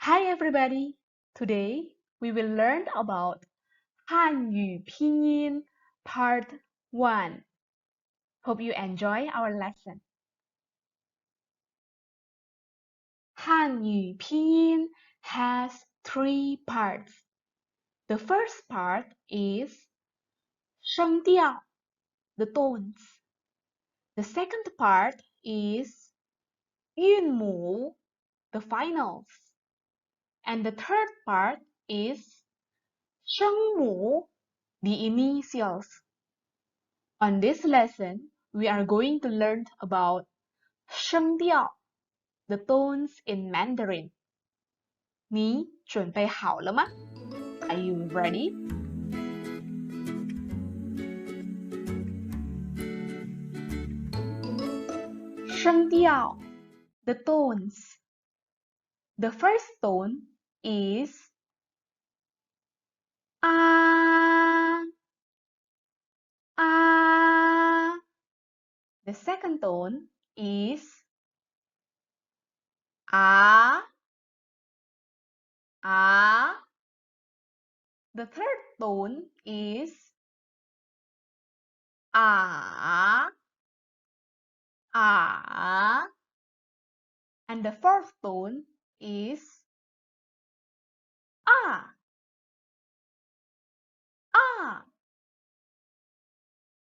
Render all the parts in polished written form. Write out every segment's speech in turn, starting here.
Hi everybody! Today we will learn about HanYu PinYin Part 1. Hope you enjoy our lesson. HanYu PinYin has 3 parts. The first part is 声调, the tones. The second part is 韵母, the finals. And the third part is 声母, the initials. On this lesson, we are going to learn about 声调, the tones in Mandarin. 你准备好了吗? Are you ready? "声调 the tones. The first tone is "ah, ah." The second tone is "ah, ah." The third tone is "ah, ah." And the fourth tone is "ah, ah."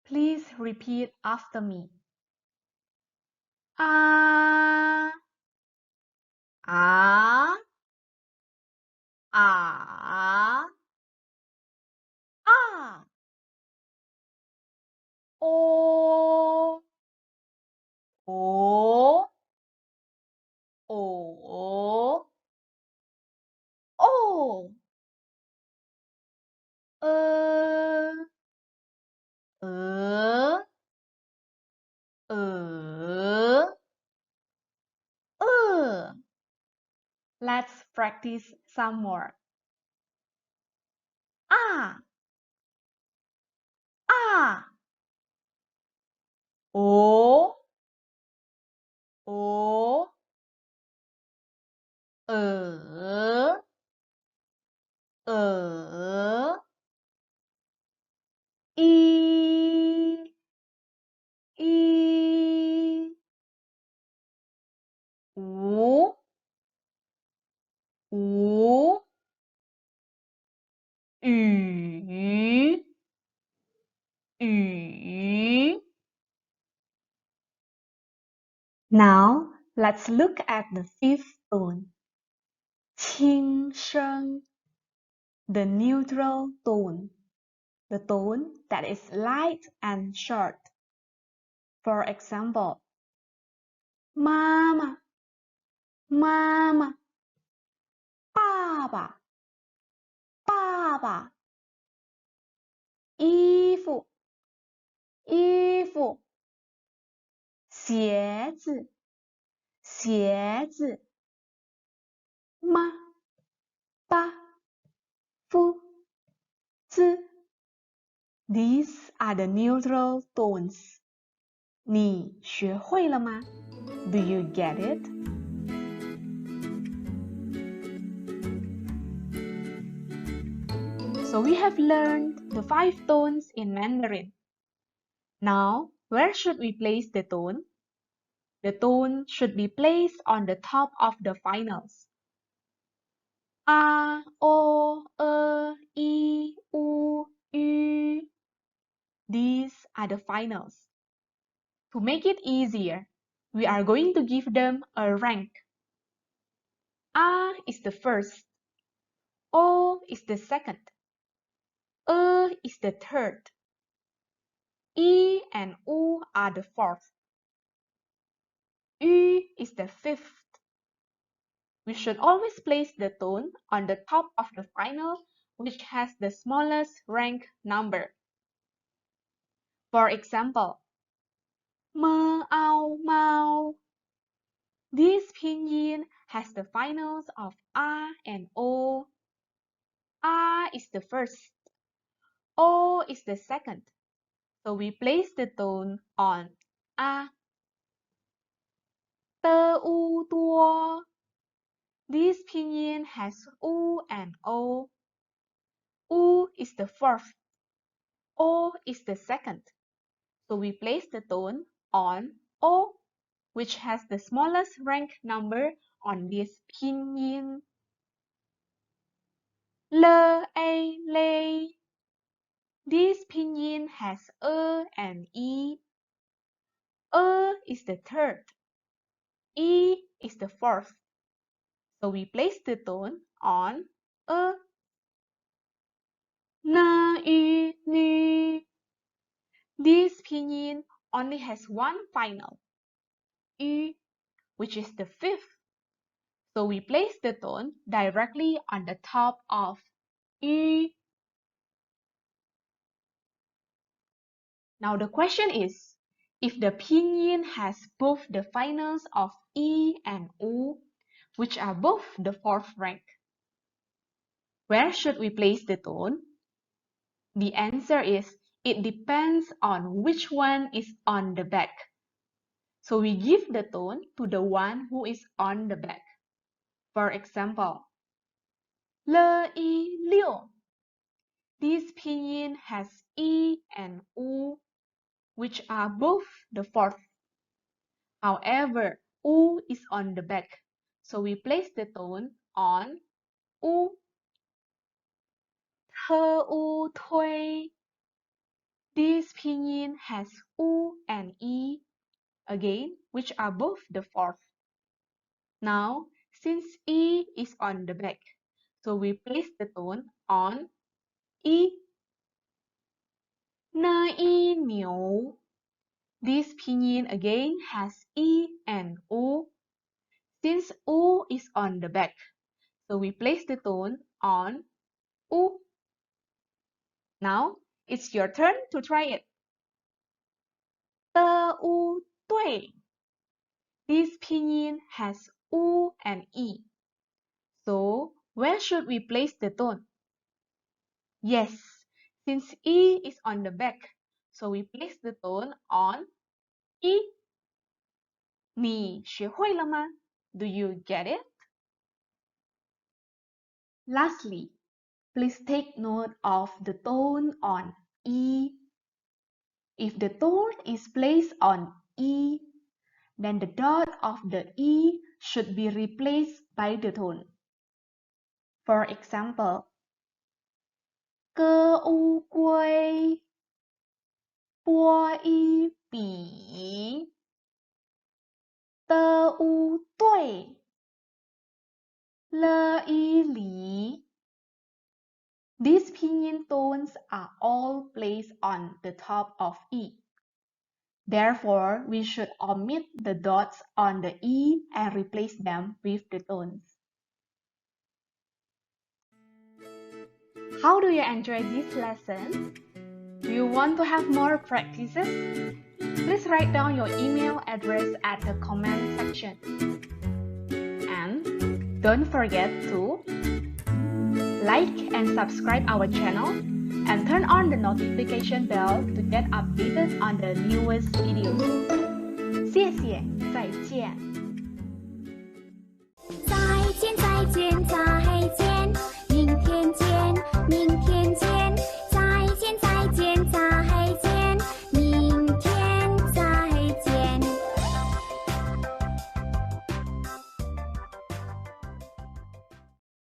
Please repeat after me. "ah, ah, ah, ah." "o, o, o, o." "ơ, ớ, ớ, ơ." Let's practice some more. "ah, ah." "ố, ố, ớ, ớ." "y, y." "ú, ú." "ü, ü." Now, let's look at the fifth tone. 轻声 the neutral tone, the tone that is light and short. For example, 妈妈,妈妈,爸爸,爸爸,衣服,衣服,鞋子,鞋子,妈,爸, fu, zi. These are the neutral tones. 你学会了吗? Do you get it? So we have learned the 5 tones in Mandarin. Now, where should we place the tone? The tone should be placed on the top of the finals. A, O, E, I, U, Ü. These are the finals. To make it easier, we are going to give them a rank. A is the first. O is the second. E is the third. I and U are the fourth. Ü is the fifth. We should always place the tone on the top of the final, which has the smallest rank number. For example, mơ ao mau. This pinyin has the finals of A and O. A is the first. O is the second. So we place the tone on A. Tơ u tua. This pinyin has U and O. U is the first, O is the second. So we place the tone on O, which has the smallest rank number on this pinyin. Lei. This pinyin has and E. Is the third. E is the fourth. So we place the tone on E. Ni. This pinyin only has one final, Yu, which is the fifth. So we place the tone directly on the top of Yu. Now the question is, if the pinyin has both the finals of E and U, which are both the fourth rank, where should we place the tone? The answer is, it depends on which one is on the back. So we give the tone to the one who is on the back. For example, liu. This pinyin has E and U, which are both the fourth. However, U is on the back, so we place the tone on U. Tui. This pinyin has U and E, again, which are both the fourth. Now, since E is on the back, so we place the tone on E. Niu. This pinyin again has E and U. Since U is on the back, so we place the tone on U. Now, it's your turn to try it. Dui. This pinyin has U and E. So, where should we place the tone? Yes, since E is on the back, so we place the tone on E. 你学会了吗? Do you get it? Lastly, please take note of the tone on E. If the tone is placed on E, then the dot of the E should be replaced by the tone. For example, 歌乌龟拨一笔的乌对了一厘. These pinyin tones are all placed on the top of E. Therefore, we should omit the dots on the E and replace them with the tones. How do you enjoy this lesson? Do you want to have more practices? Please write down your email address at the comment section. And don't forget to like and subscribe our channel and turn on the notification bell to get updated on the newest videos. 谢谢，再见。